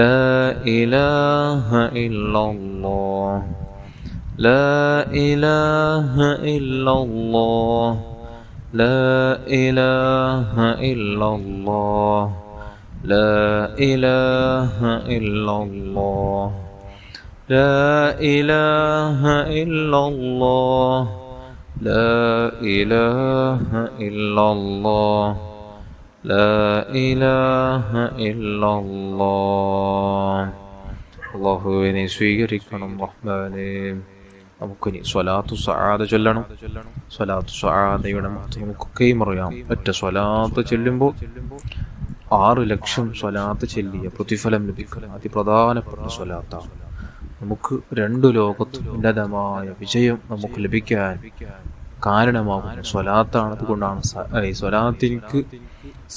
لا إله إلا الله لا إله إلا الله لا إله إلا الله لا إله إلا الله لا إله إلا الله لا إله إلا الله لا إله إلا الله അല്ലാഹുവിനെ സ്വീകരിക്കണം റഹ്മാനേ. നമുക്കിനി സ്വലാത്തു സആദ ചൊല്ലണം. സ്വലാത്തു സആദയുടെ നമുക്കൊക്കെയും അറിയാം. ഒറ്റ സ്വലാത്ത് ചെല്ലുമ്പോൾ 6 ലക്ഷം സ്വലാത്ത് ചെല്ലിയ പ്രതിഫലം ലഭിക്കുന്ന അതിപ്രധാനപ്പെട്ട സ്വലാത്താണ്. നമുക്ക് 2 ലോകത്തും ഉന്നതമായ വിജയം നമുക്ക് ലഭിക്കാൻ കാരണമാകുന്ന സ്വലാത്താണ്. അതുകൊണ്ടാണ് ഈ സ്വലാത്തിക്ക്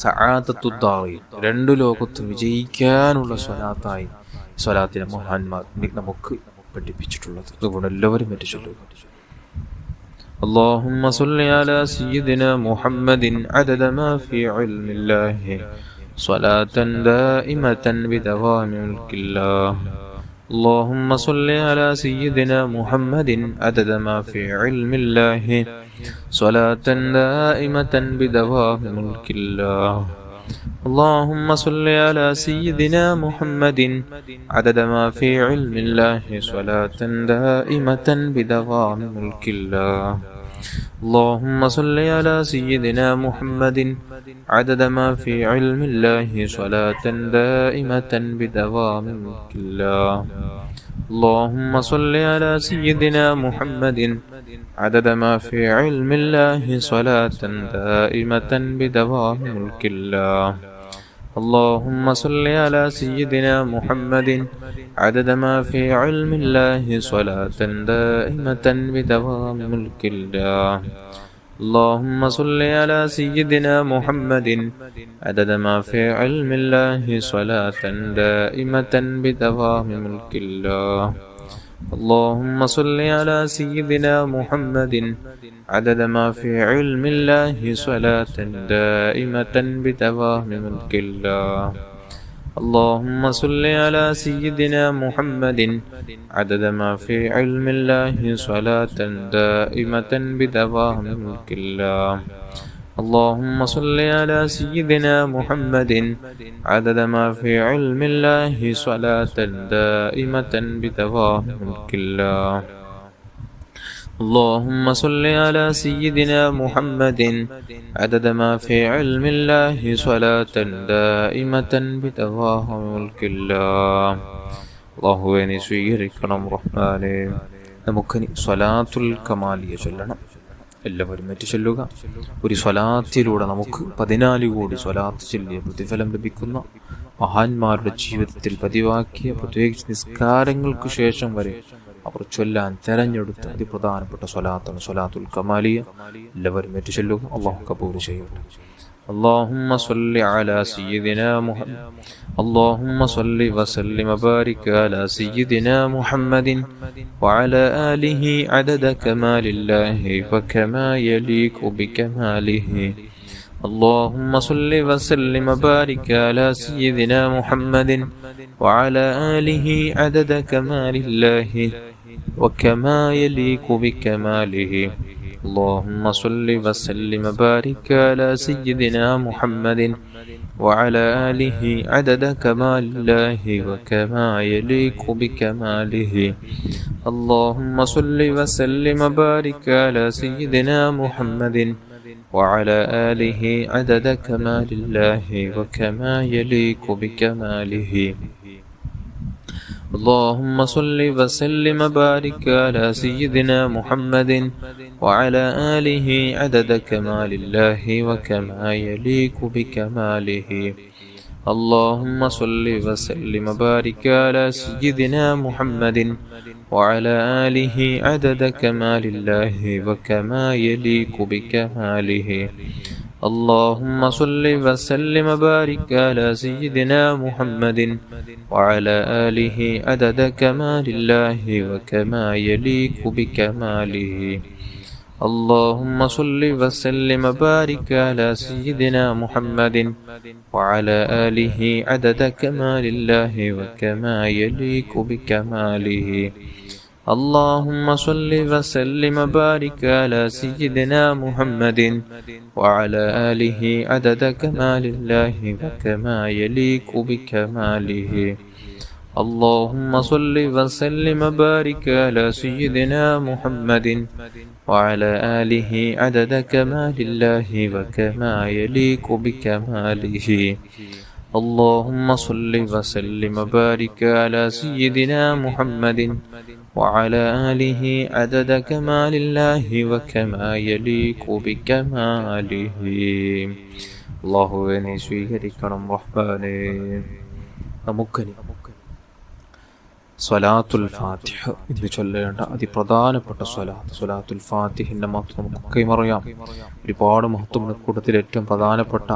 സആദത്തുദ്ദാറി 2 ലോകത്തും വിജയിക്കാനുള്ള സ്വലാത്തായി സ്വലാത്തിനെ മഹാന്മാർ നമുക്ക് പഠിപ്പിച്ചിട്ടുള്ളത്. അതുകൊണ്ട് എല്ലാവരും മറ്റു ചൊല്ലുക. اللهم صل على سيدنا محمد عدد ما في علم الله صلاة دائمة بدوام ملك الله. اللهم صل على سيدنا محمد عدد ما في علم الله صلاة دائمة بدوام ملك الله. اللهم صل على سيدنا محمد عدد ما في علم الله صلاة دائمة بدوام ملك الله. اللهم صل على سيدنا محمد عدد ما في علم الله صلاة دائمة بدوام ملك الله. اللهم صل على سيدنا محمد عدد ما في علم الله صلاة دائمة بدوام ملك الله. اللهم صل على سيدنا محمد عدد ما في علم الله صلاة دائمة بدوام ملك الله. اللهم صل على سيدنا محمد عدد ما في علم الله صلاة دائمة بدوام ملك الله. اللهم صل على سيدنا محمد عدد ما في علم الله صلاة دائمة بدوام ملك الله. اللهم صل على سيدنا محمد عدد ما في علم الله صلاة دائمة بدوام ملك الله. اللهم صل على سيدنا محمد عدد ما في علم الله صلاة دائمة بدوام ملك الله. اللهم صل على سيدنا محمد عدد ما في علم الله صلاة دائمة بدوام ملك الله. അല്ലാഹുവിനെ സ്വീകരിക്കണം റഹ്മാനേ. നമുക്കിനി സ്വലാത്തുൽ കമാലിയ ചൊല്ലണം. എല്ലാവരും മറ്റു ചൊല്ലുക. ഒരു സ്വലാത്തിലൂടെ നമുക്ക് 14 കോടി സ്വലാത്ത് ചൊല്ലിയ പ്രതിഫലം ലഭിക്കുന്ന മഹാന്മാരുടെ ജീവിതത്തിൽ പതിവാക്കിയ പ്രത്യേകിച്ച് നിസ്കാരങ്ങൾക്ക് ശേഷം വരെ അവർ ചൊല്ലാൻ തെരഞ്ഞെടുത്ത അതിപ്രധാനപ്പെട്ട സ്വലാത്താണ് സ്വലാത്തുൽ കമാലിയ. എല്ലാവരും മറ്റു ചൊല്ലുക. അല്ലാഹു കബൂൽ ചെയ്യട്ടെ. اللهم صل على سيدنا محمد اللهم صل وسلم وبارك على سيدنا محمد وعلى آله عدد كمال الله وكما يليق بكماله. اللهم صل وسلم وبارك على سيدنا محمد وعلى آله عدد كمال الله وكما يليق بكماله. اللهم صل وسلم وبارك على سيدنا محمد وعلى آله عدد كمال الله وكما يليق بكماله. اللهم صل وسلم وبارك على سيدنا محمد وعلى آله عدد كمال الله وكما يليق بكماله. اللهم صل وسلم وبارك على سيدنا محمد وعلى آله عدد كمال الله وكما يليق بكماله. اللهم صل وسلم وبارك على سيدنا محمد وعلى آله عدد كمال الله وكما يليق بكماله. اللهم صل وسلم وبارك على سيدنا محمد وعلى آله عدد كمال الله وكما يليق بكماله. اللهم صل وسلم وبارك على سيدنا محمد وعلى آله عدد كمال الله وكما يليق بكماله. اللهم صل وسلم وبارك على سيدنا محمد وعلى آله عدد كمال الله وكما يليق بكماله. اللهم صل وسلم وبارك على سيدنا محمد وعلى آله عدد كمال الله وكما يليق بكماله. اللهم صل وسلم وبارك على سيدنا محمد وعلى آله عدد كمال الله وكما يليق بكماله. അല്ലാഹുവേ നീ സ്വീകരിക്കണം റഹ്മാനേ. നമുക്കനി സ്വലാത്തുൽ ഫാത്തിഹ ഇന്ന് ചൊല്ലേണ്ട അതിപ്രധാനപ്പെട്ട സ്വലാത്തുൽ ഫാത്തിഹിന്റെ മഹത്വം നമുക്കൊക്കെയും അറിയാം. ഒരുപാട് മഹത്വമുള്ള കൂട്ടത്തിൽ ഏറ്റവും പ്രധാനപ്പെട്ട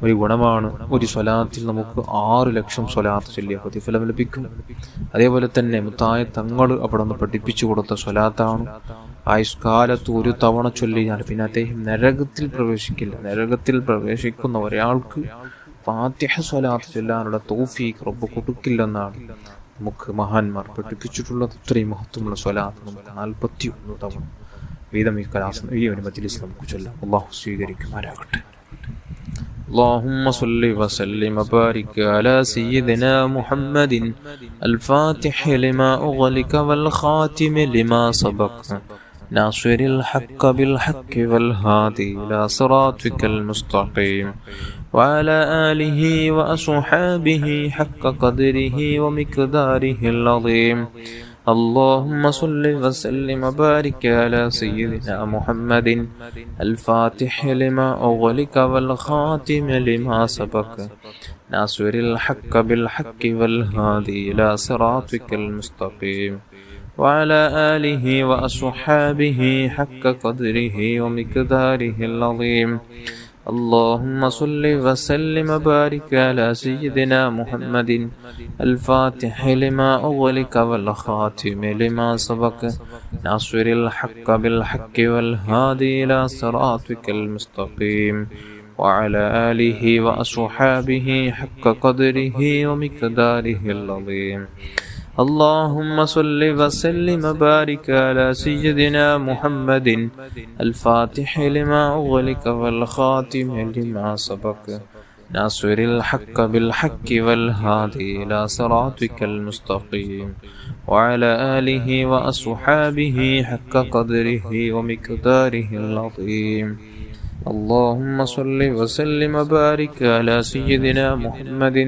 ഒരു ഗുണമാണ് ഒരു സ്വലാത്തിൽ നമുക്ക് 6 ലക്ഷം സ്വലാത്ത് ചൊല്ലിയ പ്രതിഫലം ലഭിക്കും. അതേപോലെ തന്നെ മുത്തായ തങ്ങൾ അവിടെ നിന്ന് പഠിപ്പിച്ചു കൊടുത്ത സ്വലാത്താണ്. ആയുഷ്കാലത്ത് ഒരു തവണ ചൊല്ലിയാൽ പിന്നെ അദ്ദേഹം നരകത്തിൽ പ്രവേശിക്കില്ല. നരകത്തിൽ പ്രവേശിക്കുന്ന ഒരാൾക്ക് ഫാത്തിഹ സ്വലാത്ത് ചൊല്ലാനുള്ള തൗഫീഖ് റബ്ബ് കൊടുക്കില്ലെന്നാണ് നമുക്ക് മഹാന്മാർ പഠിപ്പിച്ചിട്ടുള്ളത്. ഇത്രയും മഹത്വമുള്ള സ്വലാത്ത് നമുക്ക് 41 തവണ വീതം ഈ ഒരു മജ്‌ലിസിൽ നമുക്ക് ചൊല്ലാം. അല്ലാഹു സ്വീകരിക്കുമാറാകട്ടെ. اللهم صل وسلم وبارك على سيدنا محمد الفاتح لما أغلق والخاتم لما سبق ناصر الحق بالحق والهادي إلى صراطك المستقيم وعلى آله وأصحابه حق قدره ومقداره العظيم. اللهم صل وسلم وبارك على سيدنا محمد الفاتح لما أغلق والخاتم لما سبق ناصر الحق بالحق والهادي إلى صراطك المستقيم وعلى آله وأصحابه حق قدره ومقداره العظيم. اللهم صل وسلم وبارك على سيدنا محمد الفاتح لما أغلق والخاتم لما سبق ناصر الحق بالحق والهادي إلى صراطك المستقيم وعلى آله وأصحابه حق قدره ومقداره العظيم. اللهم صل وسلم وبارك على سيدنا محمد الفاتح لما أغلق والخاتم لما سبق ناصر الحق بالحق والهادي إلى صراطك المستقيم وعلى آله وأصحابه حق قدره ومقداره العظيم. اللهم صل وسلم وبارك على سيدنا محمد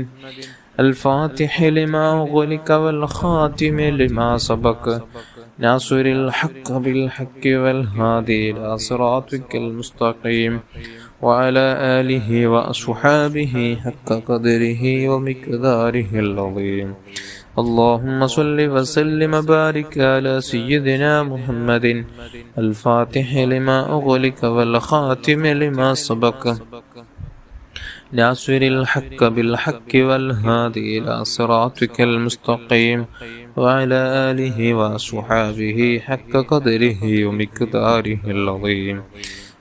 الفاتح لما أغلق والخاتم لما سبق ناصر الحق بالحق والهادي إلى صراطك المستقيم وعلى آله وأصحابه حق قدره ومقداره العظيم. اللهم صل وسلم وبارك على سيدنا محمد الفاتح لما أغلق والخاتم لما سبق ناصر الحق بالحق والهادي إلى صراطك المستقيم وعلى آله وصحابه حق قدره ومقداره العظيم.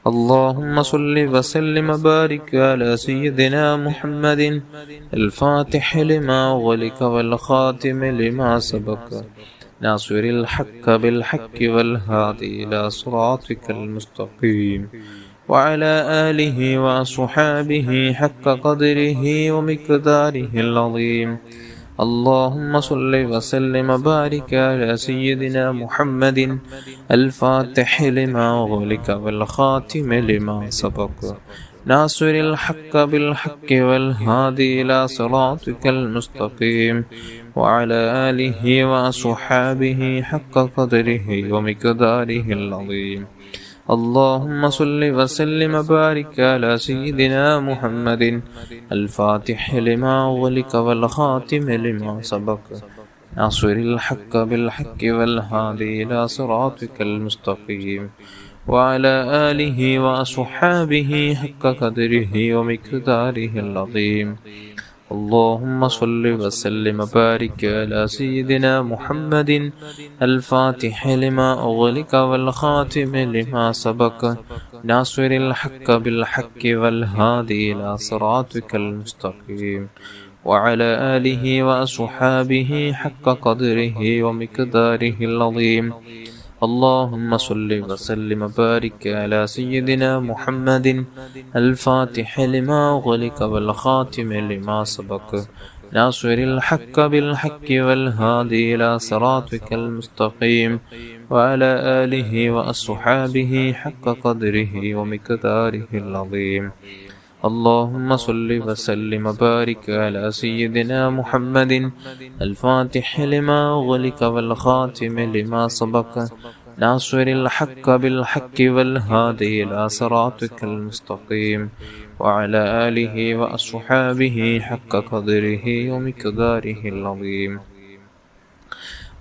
اللهم صل وسلم وبارك على سيدنا محمد الفاتح لما أغلق والخاتم لما سبق ناصر الحق بالحق والهادي إلى صراطك المستقيم وعلى آله وصحابه حق قدره ومقداره العظيم. اللهم صل وسلم وبارك على سيدنا محمد الفاتح لما أغلق والخاتم لما سبق ناصر الحق بالحق والهادي إلى صراطك المستقيم وعلى آله وصحابه حق قدره ومقداره العظيم. اللهم صل وسلم وبارك على سيدنا محمد الفاتح لما أغلق والخاتم لما سبق ناصر الحق بالحق والهادي إلى صراطك المستقيم وعلى آله وأصحابه حق قدره ومقداره العظيم. اللهم صل وسلم وبارك على سيدنا محمد الفاتح لما أغلق والخاتم لما سبق ناصر الحق بالحق والهادي إلى صراطك المستقيم وعلى آله وأصحابه حق قدره ومقداره العظيم. اللهم صل وسلم وبارك على سيدنا محمد الفاتح لما أغلق والخاتم لما سبق ناصر الحق بالحق والهادي إلى صراطك المستقيم وعلى آله وأصحابه حق قدره ومقداره العظيم. اللهم صل وسلم وبارك على سيدنا محمد الفاتح لما أغلق والخاتم لما سبق ناصر الحق بالحق والهادي إلى صراطك المستقيم وعلى آله وأصحابه حق قدره ومقداره العظيم.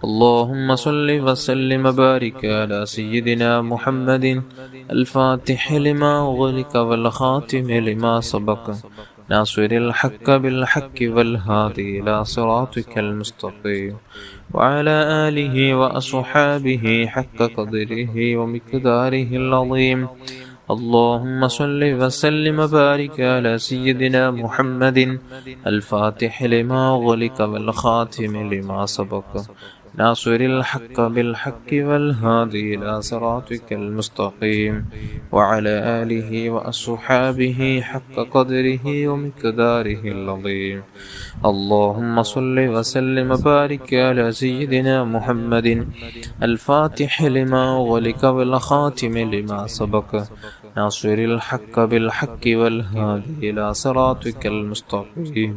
اللهم صل وسلم وبارك على سيدنا محمد الفاتح لما أغلق والخاتم لما سبق ناصر الحق بالحق والهادي إلى صراطك المستقيم وعلى آله وأصحابه حق قدره ومقداره العظيم. اللهم صل وسلم وبارك على سيدنا محمد الفاتح لما أغلق والخاتم لما سبق ناصر الحق بالحق والهادي إلى صراطك المستقيم وعلى آله وأصحابه حق قدره ومقداره العظيم. اللهم صل وسلم وبارك على سيدنا محمد الفاتح لما أغلق والخاتم لما سبق ناصر الحق بالحق والهادي إلى صراطك المستقيم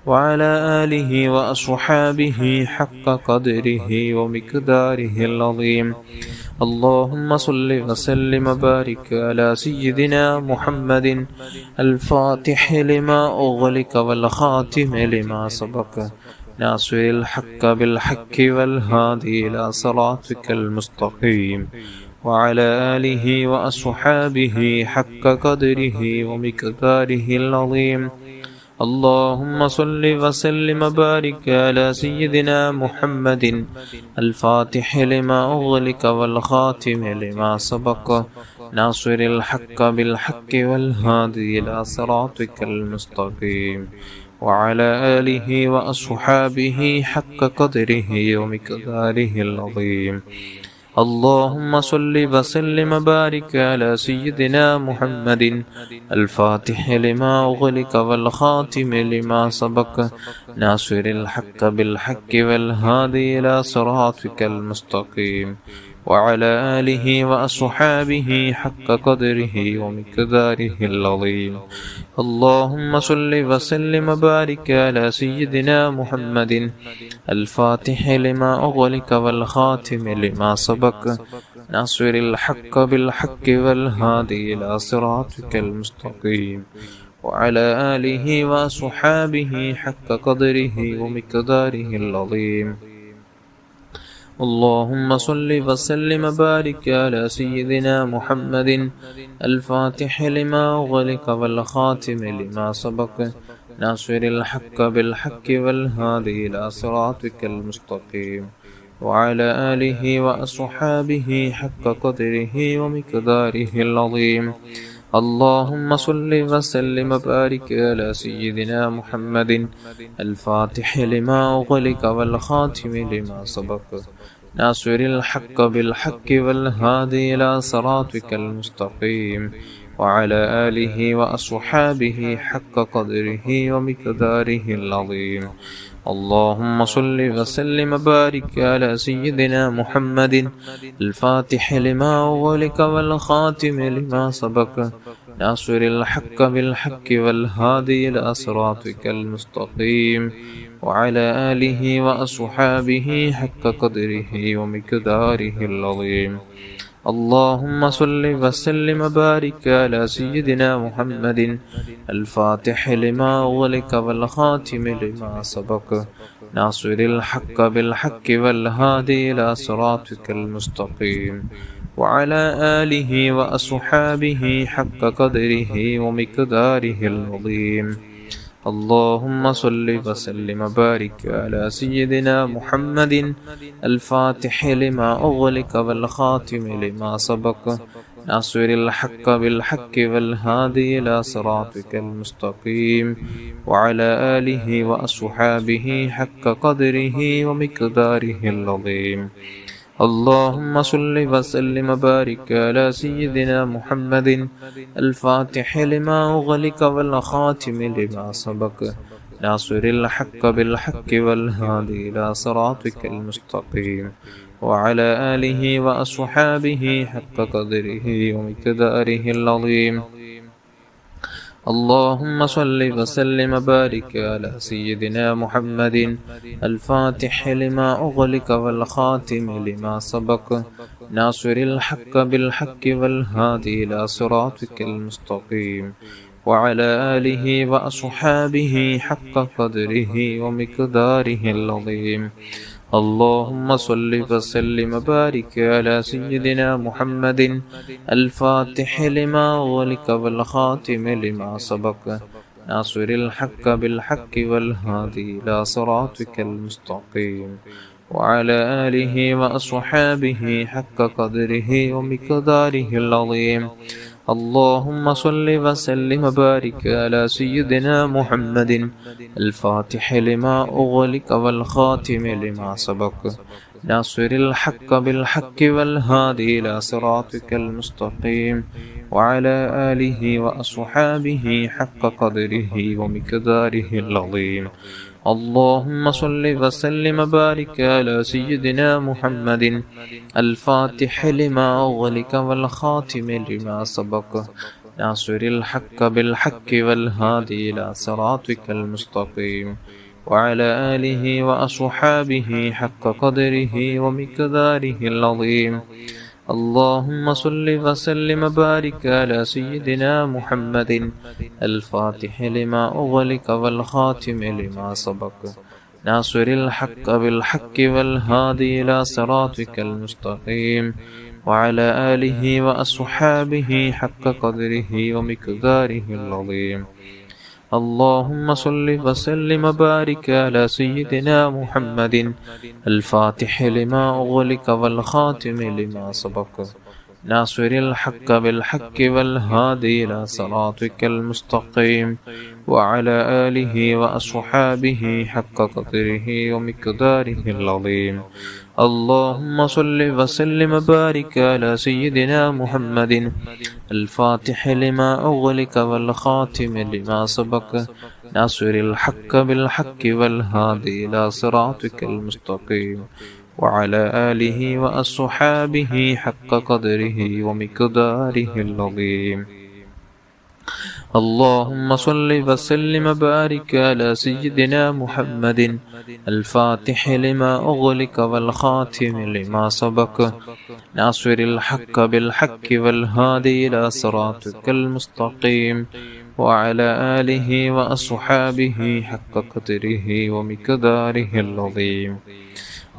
وعلى آله وأصحابه حق قدره ومقداره العظيم. اللهم صل وسلم وبارك على سيدنا محمد الفاتح لما أغلق والخاتم لما سبق ناصر الحق بالحق والهادي إلى صراطك المستقيم وعلى آله وأصحابه حق قدره ومقداره العظيم. اللهم صل وسلم وبارك على سيدنا محمد الفاتح لما أغلق والخاتم لما سبق ناصر الحق بالحق والهادي إلى صراطك المستقيم وعلى آله وأصحابه حق قدره ومقداره العظيم. اللهم صل وسلم وبارك على سيدنا محمد الفاتح لما أغلق والخاتم لما سبق ناصر الحق بالحق والهادي إلى صراطك المستقيم وعلى آله وأصحابه حق قدره ومقداره العظيم. اللهم صل وسلم وبارك على سيدنا محمد الفاتح لما أغلق والخاتم لما سبق ناصر الحق بالحق والهادي إلى صراطك المستقيم وعلى آله وأصحابه حق قدره ومقداره العظيم. اللهم صل وسلم وبارك على سيدنا محمد الفاتح لما أغلق والخاتم لما سبق ناصر الحق بالحق والهادي إلى صراطك المستقيم وعلى آله وأصحابه حق قدره ومقداره العظيم. اللهم صل وسلم وبارك على سيدنا محمد الفاتح لما أغلق والخاتم لما سبق ناصر الحق بالحق والهادي إلى صراطك المستقيم وعلى آله وأصحابه حق قدره ومقداره العظيم. اللهم صل وسلم وبارك على سيدنا محمد الفاتح لما أغلق والخاتم لما سبق ناصر الحق بالحق والهادي إلى صراطك المستقيم وعلى آله وأصحابه حق قدره ومقداره العظيم. اللهم صل وسلم وبارك على سيدنا محمد الفاتح لما أغلق والخاتم لما سبق ناصر الحق بالحق والهادي إلى صراطك المستقيم وعلى آله وأصحابه حق قدره ومقداره العظيم. اللهم صل وسلم وبارك على سيدنا محمد الفاتح لما أغلق والخاتم لما سبق ناصر الحق بالحق والهادي إلى صراطك المستقيم وعلى آله وأصحابه حق قدره ومقداره العظيم. اللهم صل وسلم وبارك على سيدنا محمد الفاتح لما أغلق والخاتم لما سبق ناصر الحق بالحق والهادي إلى صراطك المستقيم وعلى آله وأصحابه حق قدره ومقداره العظيم. اللهم صل وسلم وبارك على سيدنا محمد الفاتح لما أغلق والخاتم لما سبق ناصر الحق بالحق والهادي إلى صراطك المستقيم وعلى آله وأصحابه حق قدره ومقداره العظيم. اللهم صل وسلم وبارك على سيدنا محمد الفاتح لما أغلق والخاتم لما سبق ناصر الحق بالحق والهادي إلى صراطك المستقيم وعلى آله وأصحابه حق قدره ومقداره العظيم. اللهم صل وسلم وبارك على سيدنا محمد الفاتح لما أغلق والخاتم لما سبق ناصر الحق بالحق والهادي إلى صراطك المستقيم وعلى آله وأصحابه حق قدره ومقداره العظيم. اللهم صل وسلم وبارك على سيدنا محمد الفاتح لما أغلق والخاتم لما سبق ناصر الحق بالحق والهادي إلى صراطك المستقيم وعلى آله وأصحابه حق قدره ومقداره العظيم. اللهم صل وسلم وبارك على سيدنا محمد الفاتح لما أغلق والخاتم لما سبق ناصر الحق بالحق والهادي إلى صراطك المستقيم وعلى آله وأصحابه حق قدره ومقداره العظيم. اللهم صل وسلم وبارك على سيدنا محمد الفاتح لما أغلق والخاتم لما سبق ناصر الحق بالحق والهادي إلى صراطك المستقيم وعلى آله وأصحابه حق قدره ومقداره العظيم. اللهم صل وسلم وبارك على سيدنا محمد الفاتح لما أغلق والخاتم لما سبق ناصر الحق بالحق والهادي إلى صراطك المستقيم وعلى آله وأصحابه حق قدره ومقداره العظيم. اللهم صل وسلم وبارك على سيدنا محمد الفاتح لما أغلق والخاتم لما سبق ناصر الحق بالحق والهادي إلى صراطك المستقيم وعلى آله وأصحابه حق قدره ومقداره العظيم.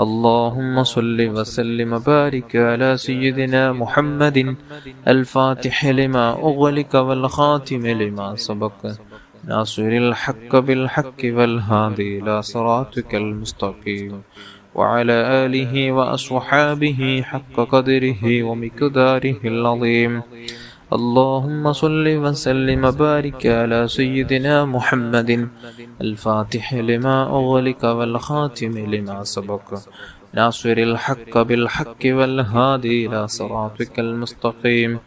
اللهم صل وسلم وبارك على سيدنا محمد الفاتح لما أغلق والخاتم لما سبق ناصر الحق بالحق والهادي إلى صراطك المستقيم وعلى آله وأصحابه حق قدره ومقداره العظيم. اللهم صل وسلم وبارك على سيدنا محمد الفاتح لما أغلق والخاتم لما سبق ناصر الحق بالحق والهادي إلى صراطك المستقيم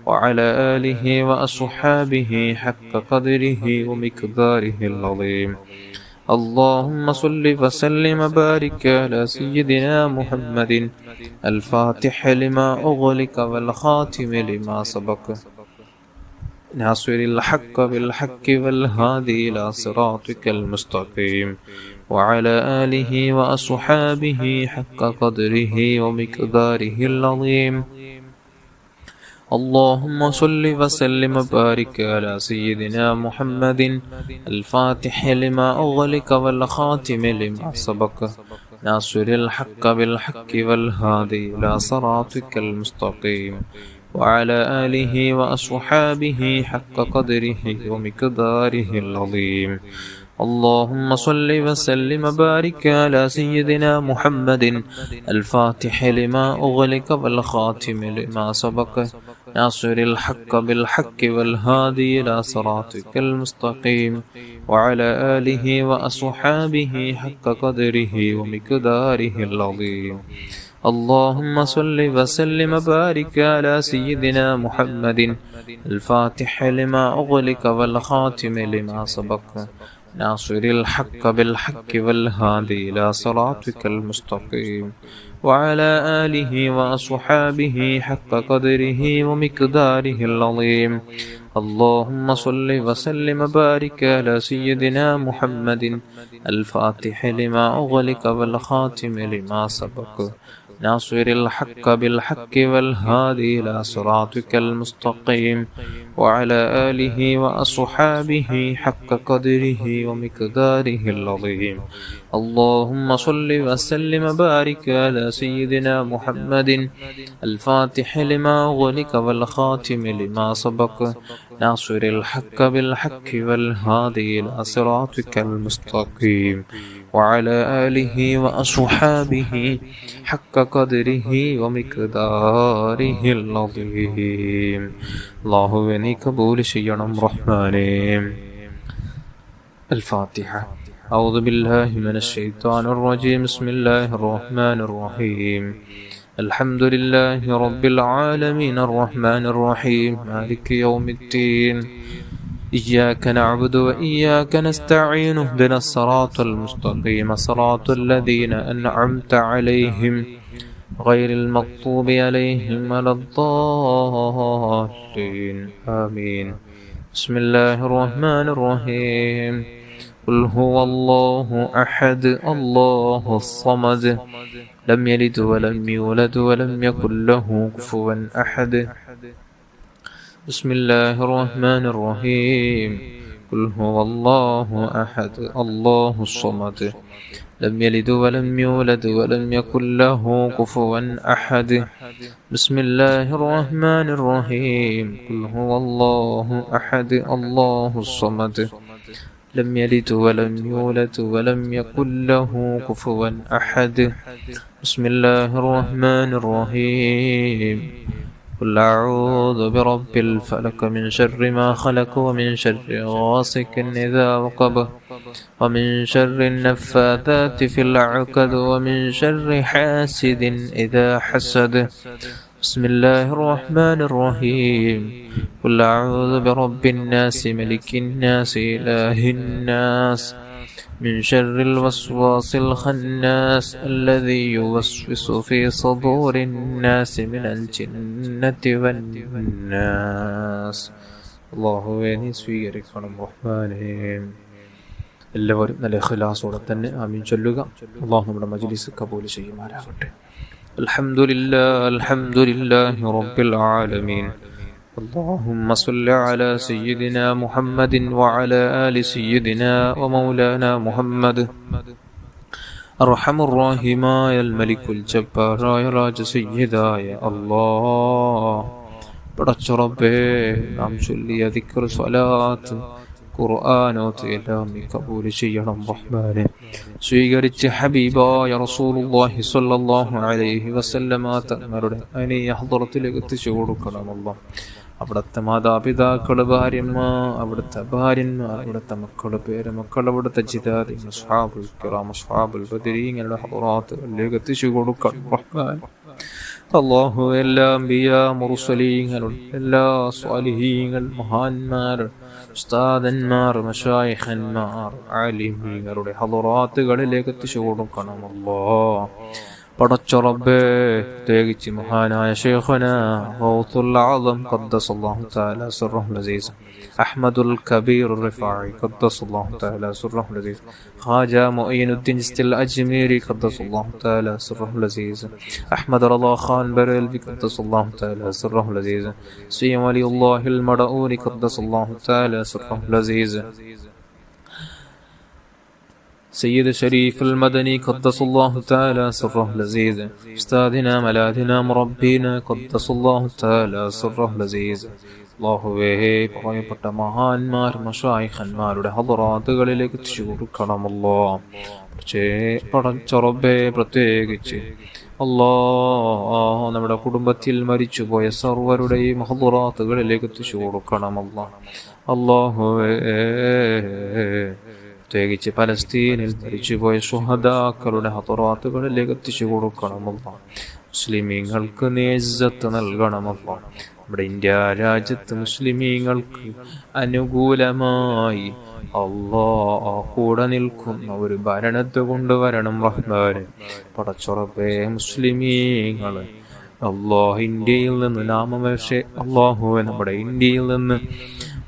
وعلى آله وأصحابه حق قدره ومقداره العظيم. اللهم صل وسلم وبارك على سيدنا محمد الفاتح لما أغلق والخاتم لما سبق ناصر الحق بالحق والهادي إلى صراطك المستقيم وعلى آله وأصحابه حق قدره ومقداره العظيم. اللهم صل وسلم وبارك على سيدنا محمد الفاتح لما أغلق والخاتم لما سبق ناصر الحق بالحق والهادي إلى صراطك المستقيم وعلى آله وأصحابه حق قدره ومقداره العظيم. اللهم صل وسلم وبارك على سيدنا محمد الفاتح لما أغلق والخاتم لما سبق ناصر الحق بالحق والهادي إلى صراطك المستقيم وعلى آله وأصحابه حق قدره ومقداره العظيم. اللهم صل وسلم وبارك على سيدنا محمد الفاتح لما أغلق والخاتم لما سبق ناصر الحق بالحق والهادي إلى صراطك المستقيم وعلى آله وأصحابه حق قدره ومقداره العظيم. اللهم صل وسلم وبارك على سيدنا محمد الفاتح لما أغلق والخاتم لما سبق ناصر الحق بالحق والهادي إلى صراطك المستقيم وعلى آله وأصحابه حق قدره ومقداره العظيم. اللهم صل وسلم وبارك على سيدنا محمد الفاتح لما أغلق والخاتم لما سبق ناصر الحق بالحق والهادي إلى صراطك المستقيم وعلى آله وأصحابه حق قدره ومقداره العظيم. അല്ലാഹുവേ നീ കബൂൽ ചെയ്യണം റഹ്മാനേ. الفاتحة. أعوذ بالله من الشيطان الرجيم. بسم الله الرحمن الرحيم. الحمد لله رب العالمين الرحمن الرحيم مالك يوم الدين. إياك نعبد وإياك نستعين اهدنا الصراط المستقيم صراط الذين أنعمت عليهم غير المغضوب عليهم ولا الضالين آمين. بسم الله الرحمن الرحيم. قل هو الله أحد الله الصمد لم يلد ولم يولد ولم يكن له كفوا أحد. بسم الله الرحمن الرحيم. قل هو الله أحد الله الصمد لم يلد ولم يولد ولم يكن له كفوا أحد. بسم الله الرحمن الرحيم. قل هو الله أحد الله الصمد لم يلد ولم يولد ولم يكن له كفوا أحد. بسم الله الرحمن الرحيم. قل أعوذ برب الفلق من شر ما خلق ومن شر غاسق إذا وقب ومن شر النفاثات في العقد ومن شر حاسد إذا حسد. بسم الله الرحمن الرحيم. قل أعوذ برب الناس ملك الناس إله الناس من شر الوسواس الخناس الذي يوسوس في صدور الناس من الجنة والناس. അല്ലാഹുവേ നീ സ്വീകരിക്കണം റഹ്മാനേ. എല്ലാവരും നല്ല ഇഖ്ലാസോടെ തന്നെ ആമീൻ ചൊല്ലുക. അല്ലാഹു നമ്മുടെ മജ്ലിസ് കബൂൽ ചെയ്യുമാറാകട്ടെ. അൽഹംദുലില്ലാഹി റബ്ബിൽ ആലമീൻ. اللهم صل على سيدنا محمد وعلى آل سيدنا ومولانا محمد. أرحم الراحمين الملك الجبار يا راج سيدايا الله. പടച്ച റബ്ബേ നാം ചൊല്ലിയ ദിക്ർ സ്വലാത്ത് ഖുർആനോത്ത് എല്ലാം നീ കബൂൽ ചെയ്യണം റഹ്മാനേ. സ്വീകരിച്ച ഹബീബായ റസൂലുള്ളാഹി സ്വല്ലല്ലാഹു അലൈഹി വസല്ലമ തങ്ങളുടെ അനിയ ഹദ്റത്തിലേക്ക് എത്തിച്ചു കൊടുക്കണം അല്ലാഹ്. അവിടുത്തെ മാതാപിതാക്കള്, ഭാര്യമാർ, അവിടുത്തെ ഭാര്യന്മാർ, അവിടുത്തെ മക്കള്, പേരമക്കൾ, അവിടുത്തെ ജിദാദി അസ്ഹാബുൽ കിറാം അസ്ഹാബുൽ ബദരീങ്ങളുടെ ഹദ്റാത്തുകളിലേക്ക് എത്തിച്ചു കൊടുക്കണം റഹ്മാൻ. അല്ലാഹു എല്ലാ അംബിയാ മുർസലീങ്ങൾ, എല്ലാ സ്വാലിഹീങ്ങൾ, മഹാന്മാർ, ഉസ്താദന്മാർ, മശായിഖന്മാർ, ആലിമീങ്ങളുടെ ഹദ്റാത്തുകളിലേക്ക് എത്തിച്ചു കൊടുക്കണം അല്ലാഹ്. പടച്ച റബ്ബേ പ്രത്യേകിച്ച് മഹാനായ ശൈഖുനാ ഗൗസുൽ ആദം ഖദ്ദസല്ലാഹു തആല സിർറഹുൽ അസീസ് അഹ്മദുൽ കബീർ റിഫാഇ ഖദ്ദസല്ലാഹു തആല സിർറഹുൽ അസീസ് ഖാജ മുഈനുദ്ദീൻ ഇസ്തിൽ അജ്മീരി ഖദ്ദസല്ലാഹു തആല സിർറഹുൽ അസീസ് അഹ്മദ് റളാ ഖാൻ ബറൽവി ഖദ്ദസല്ലാഹു തആല സിർറഹുൽ അസീസ് സയ്യിദ് വലിയുല്ലാഹിൽ മദഊനി ഖദ്ദസല്ലാഹു തആല സിർറഹുൽ അസീസ് سيد شريف المدني قدس الله تعالى سره العزيز أستاذنا ملاذنا مربينا قدس الله تعالى سره العزيز അല്ലാഹുവേ പറയപ്പെട്ട മഹാന്മാർ മശായിഖന്മാരുടെ ഹദറാത്തുകളിലേക്ക് എത്തിച്ചു കൊടുക്കണമല്ലോ. പടച്ചറബേ പ്രത്യേകിച്ച് നമ്മുടെ കുടുംബത്തിൽ മരിച്ചുപോയ സർവരുടെയും ഹദറാത്തുകളിലേക്ക് എത്തിച്ചു കൊടുക്കണമല്ലോ. അല്ലാഹുവേ പ്രത്യേകിച്ച് പലസ്തീനിൽ മരിച്ചുപോയ ശുഹദാക്കളുടെ ഹദറാത്തുകളിലേക്ക് എത്തിച്ചു കൊടുക്കണമല്ലോ. മുസ്ലിമീങ്ങൾക്ക് നീ ഇസ്സത്ത് നൽകണമല്ലോ. നമ്മുടെ ഇന്ത്യ രാജ്യത്ത് മുസ്ലിമീങ്ങൾക്ക് അനുകൂലമായി കൂടെ നിൽക്കുന്ന ഒരു ഭരണത്തെ കൊണ്ടുവരണം റഹ്മാനെ. പടച്ചുറപ്പേ മുസ്ലിമീങ്ങള് ഇന്ത്യയിൽ നിന്ന് അല്ലാഹുവേ നമ്മുടെ ഇന്ത്യയിൽ നിന്ന്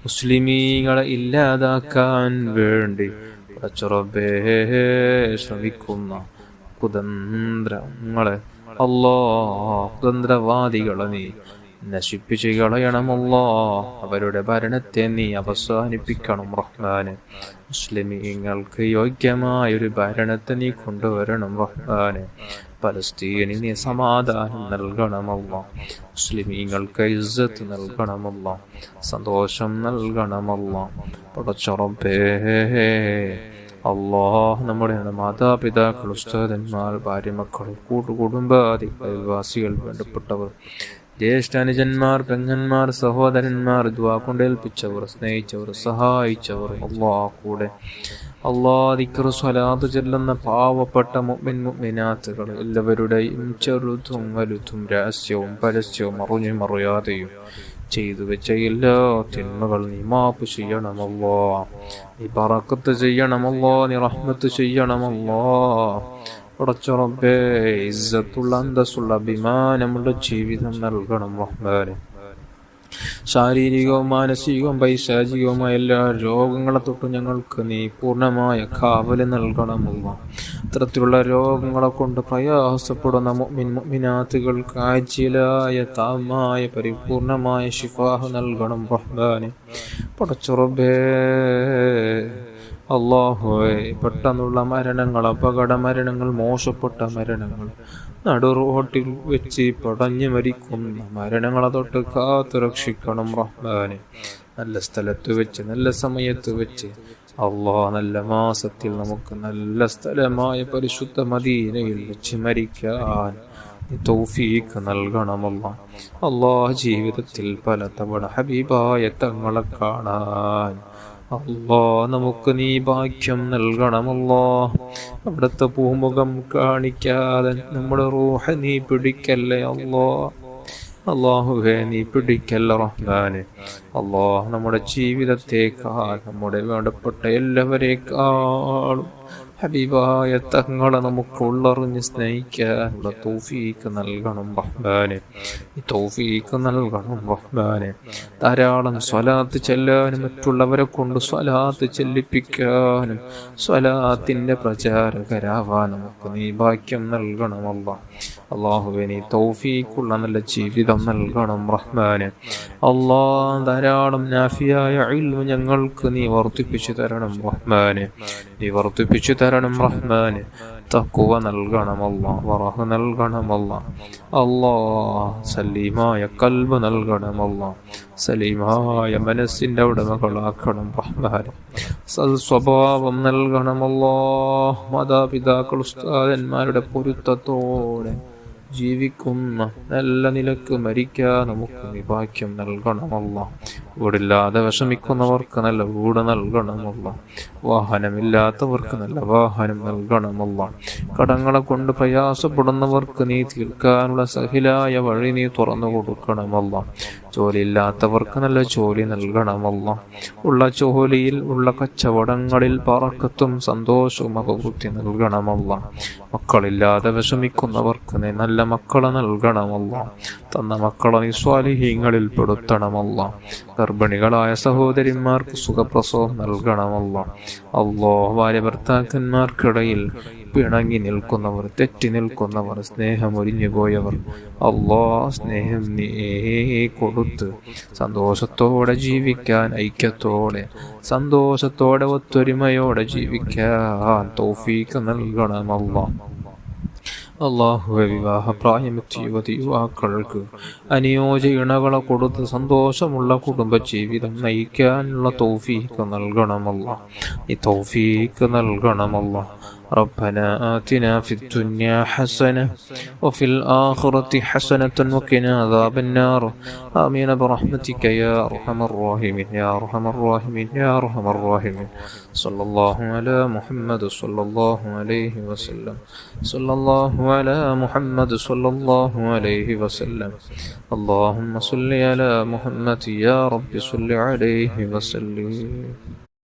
മുസ്ലിമീങ്ങളെ ഇല്ലാതാക്കാൻ വേണ്ടി പടച്ചുറപ്പേ ശ്രമിക്കുന്ന കുതന്ത്രങ്ങളെ കുതന്ത്രവാദികളെ നീ നശിപ്പിച്ചു കളയണമല്ലോ. അവരുടെ ഭരണത്തെ നീ അവസാനിപ്പിക്കണം റഹ്മാനെ. മുസ്ലിമീങ്ങൾക്ക് യോഗ്യമായൊരു ഭരണത്തെ നീ കൊണ്ടുവരണം റഹ്മാനെ. പലസ്തീനിൽ നീ സമാധാനം നൽകണമല്ലോ. മുസ്ലിമീങ്ങൾക്ക് ഇസ്സത്ത് നൽകണമല്ലോ. സന്തോഷം നൽകണമല്ലോ. പടച്ചറബേ നമ്മുടെ മാതാപിതാക്കൾ, ഉസ്താദന്മാർ, ഭാര്യ, മക്കൾ, കൂട്ടുകുടുംബാദികൾ, അയൽവാസികൾ, വേണ്ടപ്പെട്ടവർ, ജ്യേഷ്ഠാനുജന്മാർ, പെങ്ങന്മാർ, സഹോദരന്മാർ, ദുആ കൊണ്ടേൽപ്പിച്ചവർ, സ്നേഹിച്ചവർ, സഹായിച്ചവർ, കൂടെ ദിക്ർ സ്വലാത്ത് ചൊല്ലുന്ന പാവപ്പെട്ട മുഅ്മിൻ മുഅ്മിനാത്തുകൾ എല്ലാവരുടെയും ചെറുതും വലുതും രഹസ്യവും പരസ്യവും അറിഞ്ഞും അറിയാതെയും ചെയ്തു വെച്ച എല്ലാ തിന്മകൾ നീ മാപ്പ് ചെയ്യണമല്ലോ. നീ ബറക്കത്ത് ചെയ്യണമല്ലോ. നീ റഹ്മത്ത് ചെയ്യണമല്ലോ. പടച്ചറബേ ഇസ്സത്തുള്ള അന്തസ്സുള്ള അഭിമാനമുള്ള ജീവിതം നൽകണം റഹ്മാനെ. ശാരീരികവും മാനസികവും പൈശാചികവുമായ എല്ലാ രോഗങ്ങളെ തൊട്ട് ഞങ്ങൾക്ക് നീ പൂർണ്ണമായ കാവല് നൽകണമല്ല. അത്തരത്തിലുള്ള രോഗങ്ങളെ കൊണ്ട് പ്രയാസപ്പെടുന്ന മുഅ്മിനാത്തുകൾക്ക് ആജിലായ താമായ പരിപൂർണമായ ശിഫാഹ് നൽകണം റഹ്മാനെ. പടച്ചുറബേ അല്ലാഹുവേ പെട്ടെന്നുള്ള മരണങ്ങൾ, അപകട മരണങ്ങൾ, മോശപ്പെട്ട മരണങ്ങൾ, നടുറോട്ടിൽ വെച്ച് പടഞ്ഞു മരിക്കുന്ന മരണങ്ങളെ തൊട്ട് കാത്തു രക്ഷിക്കണം റഹ്മാനെ. നല്ല സ്ഥലത്ത് വെച്ച്, നല്ല സമയത്ത് വെച്ച്, നല്ല മാസത്തിൽ നമുക്ക് നല്ല സ്ഥലമായ പരിശുദ്ധ മദീനയിൽ വെച്ച് മരിക്കാൻ തൗഫീഖ് നൽകണമല്ലോ. ജീവിതത്തിൽ പലതവണ ഹബീബായ തങ്ങളെ കാണാൻ നമുക്ക് നീ ഭാഗ്യം നൽകണമല്ലോ. അവിടുത്തെ പൂമുഖം കാണിക്കാതെ നമ്മുടെ റൂഹ നീ പിടിക്കല്ലേ അല്ലാഹുവേ, നീ പിടിക്കല്ല റഹ്മാനെ. നമ്മുടെ ജീവിതത്തെക്കാൾ, നമ്മുടെ വേണ്ടപ്പെട്ട എല്ലാവരെക്കാളും ഹബീബായ തങ്ങളെ നമുക്ക് ഉള്ളറിഞ്ഞ് സ്നേഹിക്കാനുള്ള തൗഫീഖ് നൽകണം റഹ്മാനെ. തൗഫീഖ് നൽകണം റഹ്മാനെ. ധാരാളം സ്വലാത്ത് ചെല്ലാനും മറ്റുള്ളവരെ കൊണ്ട് സ്വലാത്ത് ചെല്ലിപ്പിക്കാനും സ്വലാത്തിന്റെ പ്രചാരകരാവാൻ നമുക്ക് നീ ഭാഗ്യം നൽകണമല്ലോ. അല്ലാഹുവേ, നീ തൗഫീഖുള്ള നല്ല ജീവിതം നൽകണം റഹ്മാനെ. ധാരാളം നാഫിയായ ഇൽമ് ഞങ്ങൾക്ക് നീ വർദ്ധിപ്പിച്ചു തരണം റഹ്മാനെ. നീ വർദ്ധിപ്പിച്ചു തരണം റഹ്മാനെ. തഖ്വ നൽകണമല്ലോ. വറഹ് നൽകണമല്ലോ. സലീമായ കൽബ് നൽകണമല്ലോ. സലീമായ മനസ്സിന്റെ ഉടമകളാക്കണം റഹ്മാനെ. സ്വഭാവം നൽകണമല്ലോ. മാതാപിതാക്കൾ, ഉസ്താദന്മാരുടെ പൊരുത്തത്തോടെ ജീവിക്കുന്ന നല്ല നിലക്ക് മരിക്കാൻ നമുക്ക് നീ ഭാഗ്യം നൽകണമല്ലോ. വീടില്ലാതെ വിഷമിക്കുന്നവർക്ക് നല്ല വീട് നൽകണമല്ലോ. വാഹനമില്ലാത്തവർക്ക് നല്ല വാഹനം നൽകണമല്ലോ. കടങ്ങളെ കൊണ്ട് പ്രയാസപ്പെടുന്നവർക്ക് നീ തീർക്കാനുള്ള സഹിലായ വഴി നീ തുറന്നു കൊടുക്കണമല്ലോ. ജോലിയില്ലാത്തവർക്ക് നല്ല ജോലി നൽകണമല്ലോ. ഉള്ള ജോലിയിൽ, ഉള്ള കച്ചവടങ്ങളിൽ ബറക്കത്തും സന്തോഷവും അഭിവൃദ്ധി നൽകണമല്ലോ. മക്കളില്ലാതെ വിഷമിക്കുന്നവർക്ക് നീ നല്ല മക്കളെ നൽകണമല്ലോ. തന്ന മക്കളെ നീ സ്വാലിഹീങ്ങളിൽ പെടുത്തണമല്ല. ഗർഭിണികളായ സഹോദരിമാർക്ക് സുഖപ്രസവം നൽകണമല്ല. ഭാര്യ ഭർത്താക്കന്മാർക്കിടയിൽ പിണങ്ങി നിൽക്കുന്നവർ, തെറ്റി നിൽക്കുന്നവർ, സ്നേഹമൊരിഞ്ഞു പോയവർ, സ്നേഹം നീ കൊടുത്ത് സന്തോഷത്തോടെ ജീവിക്കാൻ, ഐക്യത്തോടെ സന്തോഷത്തോടെ ഒത്തൊരുമയോടെ ജീവിക്കാൻ തൗഫീഖ് നൽകണമല്ല. അള്ളാഹുവെ, വിവാഹപ്രായമെത്തിയ യുവാക്കൾക്ക് അനുയോജ്യ ഇണകളെ കൊടുത്ത് സന്തോഷമുള്ള കുടുംബജീവിതം നയിക്കാനുള്ള തൗഫീഖ് നൽകണമല്ല. ഈ തൗഫീഖ് നൽകണമല്ല. ربنا آتنا في الدنيا حسنة وفي الآخرة حسنة وقنا عذاب النار. آمين برحمتك يا أرحم الراحمين يا أرحم الراحمين يا أرحم الراحمين. صلى الله على محمد صلى الله عليه وسلم. صلى الله على محمد صلى الله عليه وسلم. اللهم صل على محمد يا رب صل عليه وسلم.